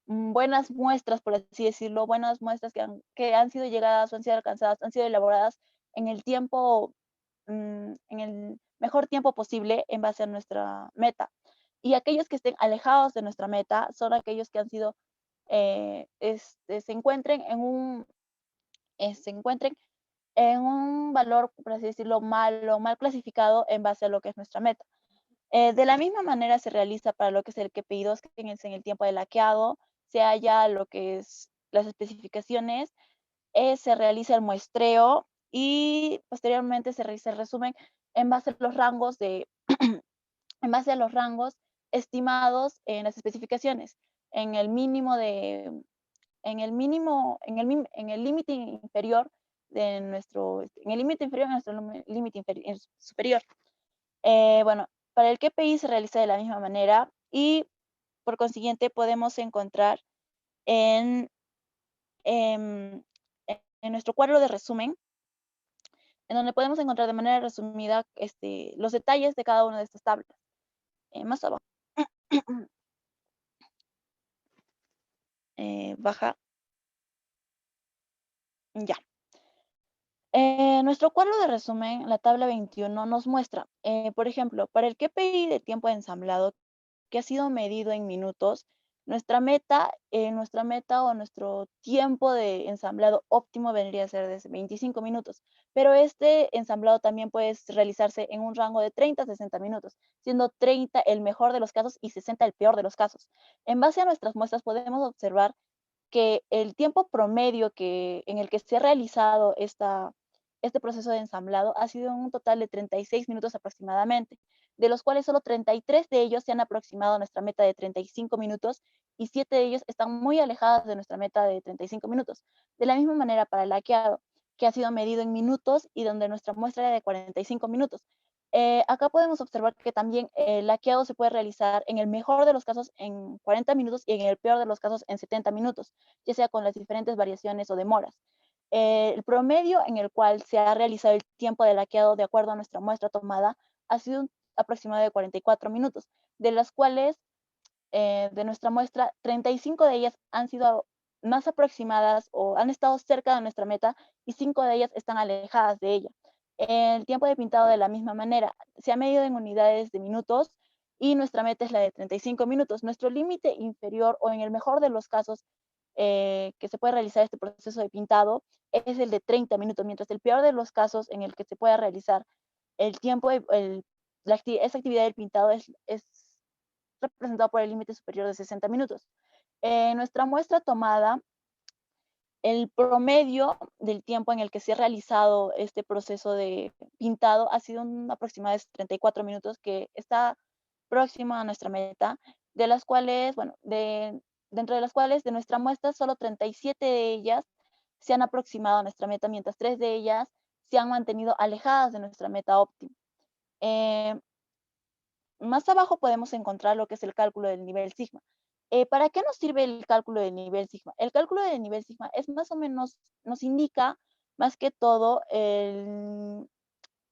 Speaker 2: muestras, por así decirlo, buenas muestras que han sido llegadas o han sido alcanzadas, han sido elaboradas en el tiempo, en el mejor tiempo posible en base a nuestra meta. Y aquellos que estén alejados de nuestra meta son aquellos que han sido, se encuentren en un valor, por así decirlo, mal clasificado en base a lo que es nuestra meta. De la misma manera se realiza para lo que es el KPI2, que es en el tiempo de laqueado, se halla lo que es las especificaciones, se realiza el muestreo y posteriormente se realiza el resumen en base a los rangos en base a los rangos estimados en las especificaciones, en el mínimo de, en el mínimo, en el límite inferior de nuestro, en el límite inferior a nuestro límite superior. Bueno, para el KPI se realiza de la misma manera y por consiguiente podemos encontrar en, en, en nuestro cuadro de resumen, en donde podemos encontrar de manera resumida los detalles de cada una de estas tablas. Más abajo. Baja. Ya. Nuestro cuadro de resumen, la tabla 21, nos muestra, por ejemplo, para el KPI de tiempo de ensamblado, que ha sido medido en minutos, nuestra meta o nuestro tiempo de ensamblado óptimo vendría a ser de 25 minutos, pero este ensamblado también puede realizarse en un rango de 30 a 60 minutos, siendo 30 el mejor de los casos y 60 el peor de los casos. En base a nuestras muestras podemos observar que el tiempo promedio en el que se ha realizado este proceso de ensamblado ha sido un total de 36 minutos aproximadamente, de los cuales solo 33 de ellos se han aproximado a nuestra meta de 35 minutos y 7 de ellos están muy alejadas de nuestra meta de 35 minutos. De la misma manera para el laqueado, que ha sido medido en minutos y donde nuestra muestra era de 45 minutos. Acá podemos observar que también el laqueado se puede realizar en el mejor de los casos en 40 minutos y en el peor de los casos en 70 minutos, ya sea con las diferentes variaciones o demoras. El promedio en el cual se ha realizado el tiempo de laqueado de acuerdo a nuestra muestra tomada ha sido un aproximado de 44 minutos, de las cuales de nuestra muestra, 35 de ellas han sido más aproximadas o han estado cerca de nuestra meta y 5 de ellas están alejadas de ella. El tiempo de pintado de la misma manera, se ha medido en unidades de minutos y nuestra meta es la de 35 minutos. Nuestro límite inferior o en el mejor de los casos que se puede realizar este proceso de pintado es el de 30 minutos, mientras el peor de los casos en el que se pueda realizar el tiempo, esa actividad del pintado es representado por el límite superior de 60 minutos. En nuestra muestra tomada, el promedio del tiempo en el que se ha realizado este proceso de pintado ha sido un aproximado de 34 minutos, que está próximo a nuestra meta, de las cuales, bueno, dentro de las cuales de nuestra muestra solo 37 de ellas se han aproximado a nuestra meta, mientras 3 de ellas se han mantenido alejadas de nuestra meta óptima. Más abajo podemos encontrar lo que es el cálculo del nivel sigma. ¿Para qué nos sirve el cálculo del nivel sigma? El cálculo del nivel sigma es más o menos, nos indica más que todo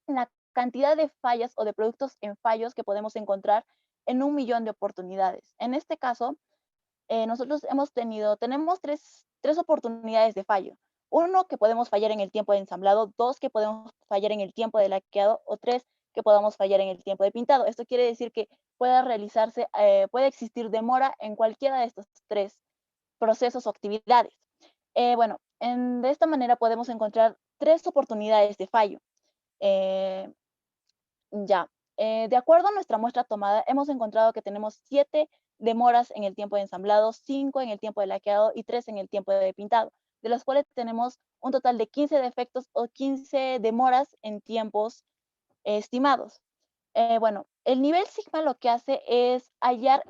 Speaker 2: la cantidad de fallas o de productos en fallos que podemos encontrar en 1.000.000 de oportunidades. En este caso, nosotros tenemos tres oportunidades de fallo. Uno, que podemos fallar en el tiempo de ensamblado, dos, que podemos fallar en el tiempo de laqueado, o tres, que podamos fallar en el tiempo de pintado. Esto quiere decir que puede existir demora en cualquiera de estos tres procesos o actividades. Bueno, de esta manera podemos encontrar tres oportunidades de fallo. De acuerdo a nuestra muestra tomada, hemos encontrado que tenemos 7 demoras en el tiempo de ensamblado, 5 en el tiempo de laqueado y 3 en el tiempo de pintado, de las cuales tenemos un total de 15 defectos o 15 demoras en tiempos estimados. Bueno, el nivel sigma lo que hace es hallar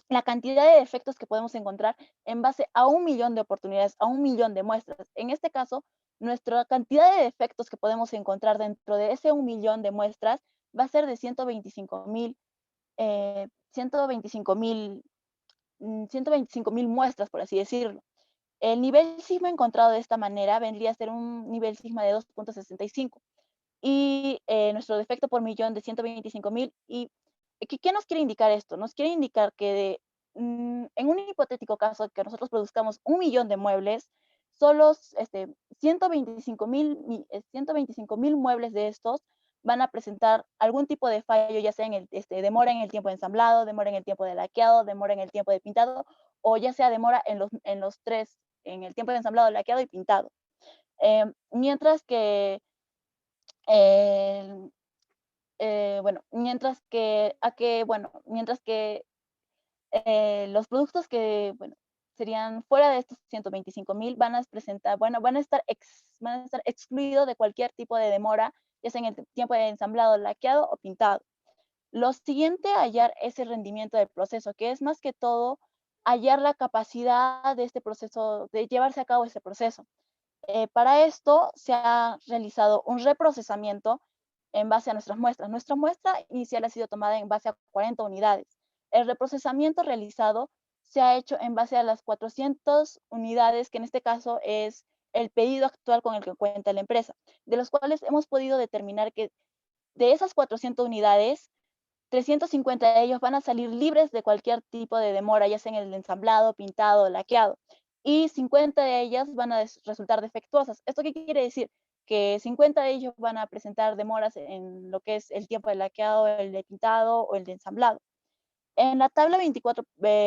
Speaker 2: la cantidad de defectos que podemos encontrar en base a 1.000.000 de oportunidades, a 1.000.000 de muestras. En este caso, nuestra cantidad de defectos que podemos encontrar dentro de ese 1.000.000 de muestras va a ser de 125.000 muestras, por así decirlo. El nivel sigma encontrado de esta manera vendría a ser un nivel sigma de 2.65 y nuestro defecto por millón de 125.000. ¿Y qué nos quiere indicar esto? Nos quiere indicar que en un hipotético caso que nosotros produzcamos 1.000.000 de muebles, solo 125.000 muebles de estos van a presentar algún tipo de fallo, ya sea demora en el tiempo de ensamblado, demora en el tiempo de laqueado, demora en el tiempo de pintado, o ya sea demora en los tres, en el tiempo de ensamblado, laqueado y pintado. Mientras que los productos que, serían fuera de estos 125.000 van a presentar, van a estar excluidos de cualquier tipo de demora, ya sea en el tiempo de ensamblado, laqueado o pintado. Lo siguiente a hallar es el rendimiento del proceso, que es más que todo hallar la capacidad de este proceso, de llevarse a cabo este proceso. Para esto se ha realizado un reprocesamiento en base a nuestras muestras. Nuestra muestra inicial ha sido tomada en base a 40 unidades. El reprocesamiento realizado se ha hecho en base a las 400 unidades, que en este caso es el pedido actual con el que cuenta la empresa, de los cuales hemos podido determinar que de esas 400 unidades, 350 de ellos van a salir libres de cualquier tipo de demora, ya sea en el ensamblado, pintado, laqueado, y 50 de ellas van a resultar defectuosas. ¿Esto qué quiere decir? Que 50 de ellos van a presentar demoras en lo que es el tiempo de laqueado, el de pintado o el de ensamblado. En la tabla 24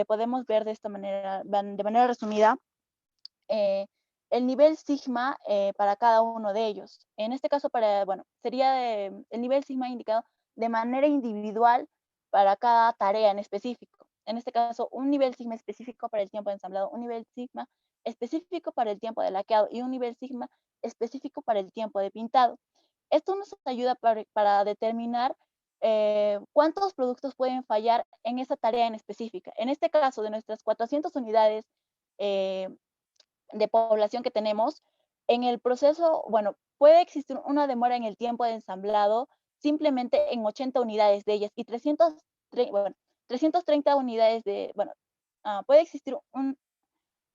Speaker 2: podemos ver de esta manera, de manera resumida, el nivel sigma para cada uno de ellos. En este caso, sería el nivel sigma indicado de manera individual para cada tarea en específico. En este caso, un nivel sigma específico para el tiempo de ensamblado, un nivel sigma específico para el tiempo de laqueado y un nivel sigma específico para el tiempo de pintado. Esto nos ayuda para determinar cuántos productos pueden fallar en esa tarea en específica. En este caso, de nuestras 400 unidades de población que tenemos, en el proceso, puede existir una demora en el tiempo de ensamblado simplemente en 80 unidades de ellas y 330 unidades puede existir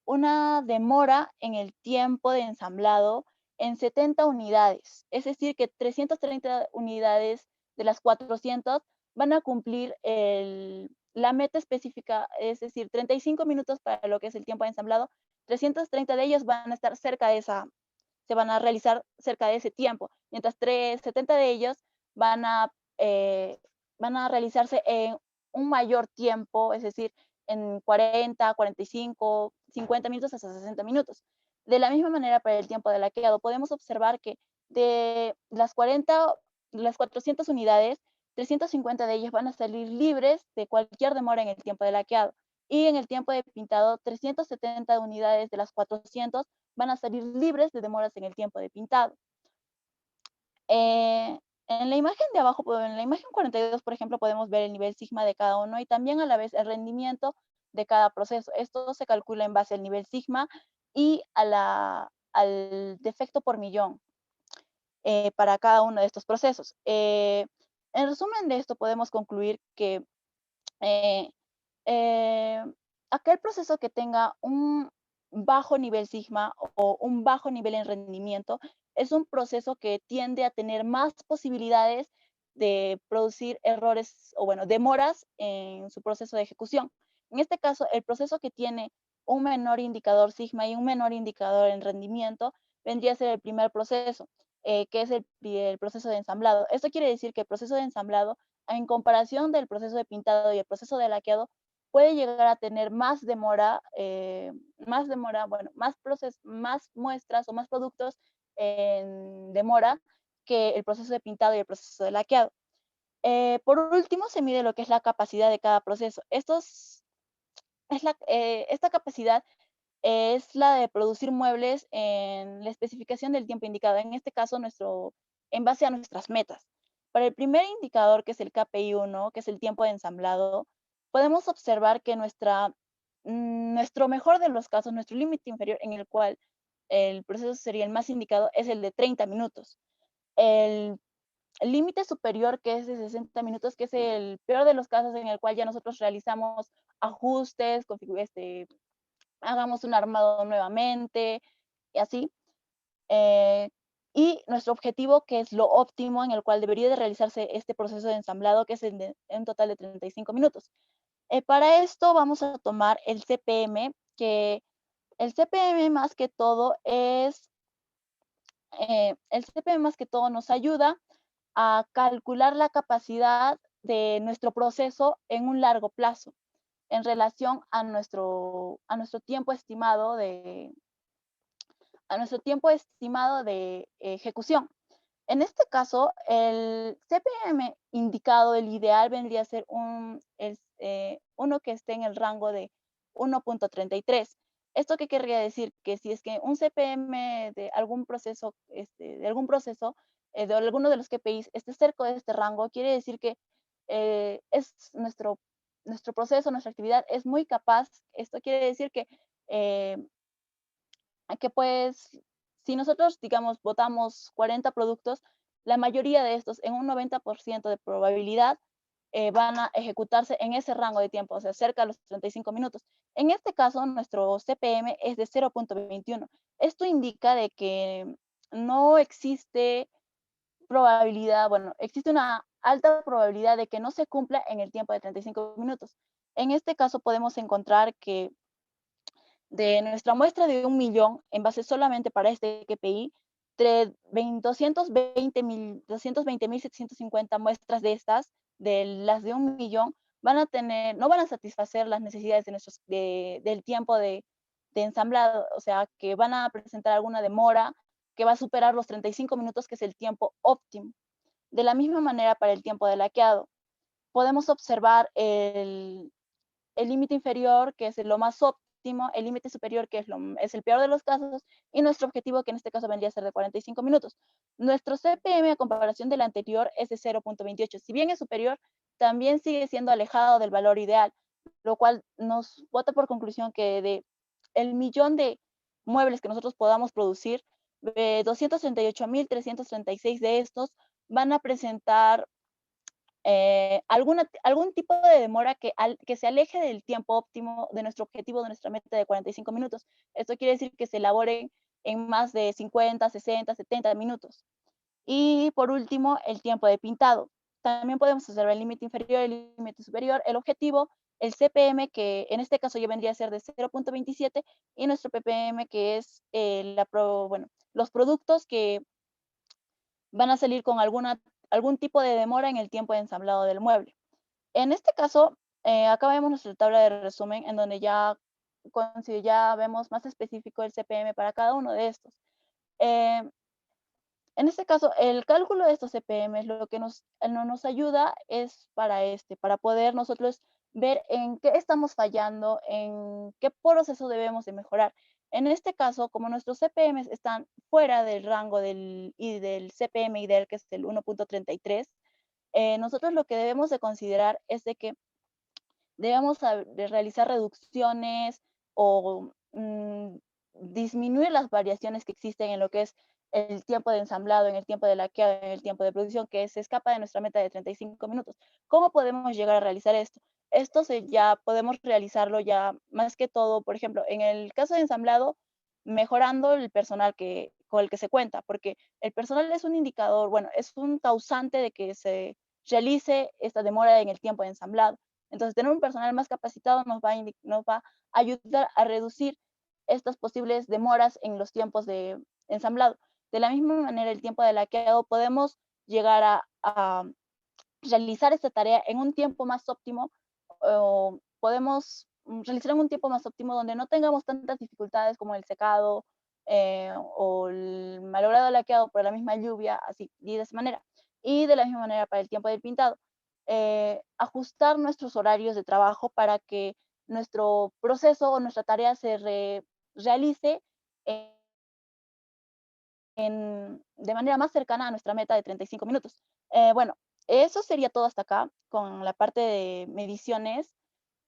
Speaker 2: una demora en el tiempo de ensamblado en 70 unidades. Es decir, que 330 unidades de las 400 van a cumplir la meta específica, es decir, 35 minutos para lo que es el tiempo de ensamblado. 330 de ellos van a estar se van a realizar cerca de ese tiempo, mientras 70 de ellos van a realizarse en un mayor tiempo, es decir, en 40, 45, 50 minutos hasta 60 minutos. De la misma manera, para el tiempo de laqueado, podemos observar que de las 400 unidades, 350 de ellas van a salir libres de cualquier demora en el tiempo de laqueado. Y en el tiempo de pintado, 370 unidades de las 400 van a salir libres de demoras en el tiempo de pintado. En la imagen de abajo, en la imagen 42, por ejemplo, podemos ver el nivel sigma de cada uno y también a la vez el rendimiento de cada proceso. Esto se calcula en base al nivel sigma y al defecto por millón para cada uno de estos procesos. En resumen de esto, podemos concluir que eh, aquel proceso que tenga un bajo nivel sigma o un bajo nivel en rendimiento es un proceso que tiende a tener más posibilidades de producir errores o, bueno, demoras en su proceso de ejecución. En este caso, el proceso que tiene un menor indicador sigma y un menor indicador en rendimiento vendría a ser el primer proceso, que es el proceso de ensamblado. Esto quiere decir que el proceso de ensamblado, en comparación del proceso de pintado y el proceso de laqueado, puede llegar a tener más demora, bueno, más muestras o más productos en demora que el proceso de pintado y el proceso de laqueado. Por último, se mide lo que es la capacidad de cada proceso. Esta capacidad es la de producir muebles en la especificación del tiempo indicado, en este caso en base a nuestras metas. Para el primer indicador, que es el KPI 1, que es el tiempo de ensamblado, podemos observar que nuestro mejor de los casos, nuestro límite inferior en el cual el proceso sería el más indicado, es el de 30 minutos. El límite superior, que es de 60 minutos, que es el peor de los casos en el cual ya nosotros realizamos ajustes, hagamos un armado nuevamente y así. Y nuestro objetivo, que es lo óptimo en el cual debería de realizarse este proceso de ensamblado, que es un total de 35 minutos. Para esto vamos a tomar el CPM, que el CPM más que todo nos ayuda a calcular la capacidad de nuestro proceso en un largo plazo en relación a nuestro tiempo estimado de ejecución. En este caso, el CPM indicado, el ideal vendría a ser uno que esté en el rango de 1.33. ¿Esto qué querría decir? Que si es que un CPM de algún proceso, de alguno de los KPIs esté cerca de este rango, quiere decir que es nuestro proceso, nuestra actividad es muy capaz. Esto quiere decir eh, que pues si nosotros, digamos, botamos 40 productos, la mayoría de estos, en un 90% de probabilidad, van a ejecutarse en ese rango de tiempo, o sea, cerca de los 35 minutos. En este caso, nuestro CPM es de 0.21. Esto indica de que no existe probabilidad, bueno, existe una alta probabilidad de que no se cumpla en el tiempo de 35 minutos. En este caso podemos encontrar que de nuestra muestra de 1.000.000, en base solamente para este KPI, 220.750 muestras de estas, de las de 1.000.000, no van a satisfacer las necesidades del tiempo de ensamblado, o sea, que van a presentar alguna demora que va a superar los 35 minutos, que es el tiempo óptimo. De la misma manera, para el tiempo de laqueado, podemos observar el límite inferior, que es lo más óptimo, el límite superior, que es el peor de los casos, y nuestro objetivo, que en este caso vendría a ser de 45 minutos. Nuestro CPM, a comparación del anterior, es de 0.28. Si bien es superior, también sigue siendo alejado del valor ideal, lo cual nos bota por conclusión que de el millón de muebles que nosotros podamos producir, 238.336 de estos van a presentar algún tipo de demora que se aleje del tiempo óptimo de nuestro objetivo, de nuestra meta de 45 minutos. Esto quiere decir que se elaboren en más de 50, 60, 70 minutos. Y por último, el tiempo de pintado. También podemos observar el límite inferior, el límite superior, el objetivo, el CPM, que en este caso ya vendría a ser de 0.27, y nuestro PPM, que es los productos que van a salir con algún tipo de demora en el tiempo de ensamblado del mueble. En este caso, acá vemos nuestra tabla de resumen, en donde ya vemos más específico el CPM para cada uno de estos. En este caso, el cálculo de estos CPM, lo que nos ayuda es para poder nosotros ver en qué estamos fallando, en qué proceso debemos de mejorar. En este caso, como nuestros CPM están fuera del rango del CPM ideal, que es el 1.33, nosotros lo que debemos de considerar es de que debemos de realizar reducciones o disminuir las variaciones que existen en lo que es el tiempo de ensamblado, en el tiempo de laqueado, en el tiempo de producción, que se escapa de nuestra meta de 35 minutos. ¿Cómo podemos llegar a realizar esto? Ya podemos realizarlo ya más que todo, por ejemplo, en el caso de ensamblado, mejorando el personal que con el que se cuenta, porque el personal es un indicador, bueno, es un causante de que se realice esta demora en el tiempo de ensamblado. Entonces, tener un personal más capacitado nos va a ayudar a reducir estas posibles demoras en los tiempos de ensamblado. De la misma manera, el tiempo de laqueado podemos llegar a realizar esta tarea en un tiempo más óptimo, o podemos realizar en un tiempo más óptimo donde no tengamos tantas dificultades como el secado o el malogrado laqueado por la misma lluvia, así, y de esa manera. Y de la misma manera para el tiempo del pintado. Ajustar nuestros horarios de trabajo para que nuestro proceso o nuestra tarea se realice de manera más cercana a nuestra meta de 35 minutos. Bueno, eso sería todo hasta acá con la parte de mediciones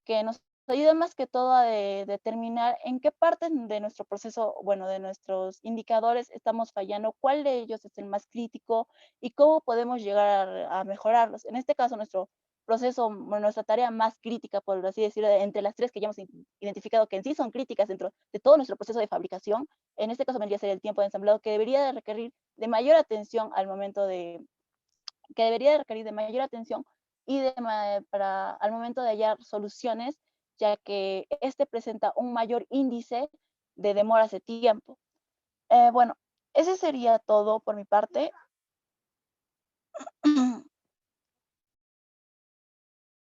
Speaker 2: que nos ayuda más que todo a determinar en qué partes de nuestro proceso, bueno, de nuestros indicadores estamos fallando, cuál de ellos es el más crítico y cómo podemos llegar a mejorarlos. En este caso, nuestro proceso, bueno, nuestra tarea más crítica, por así decirlo, entre las tres que ya hemos identificado que en sí son críticas dentro de todo nuestro proceso de fabricación, en este caso vendría a ser el tiempo de ensamblado, que debería de requerir de mayor atención al momento que debería de requerir de mayor atención y al momento de hallar soluciones, ya que este presenta un mayor índice de demoras de tiempo. Bueno, ese sería todo por mi parte.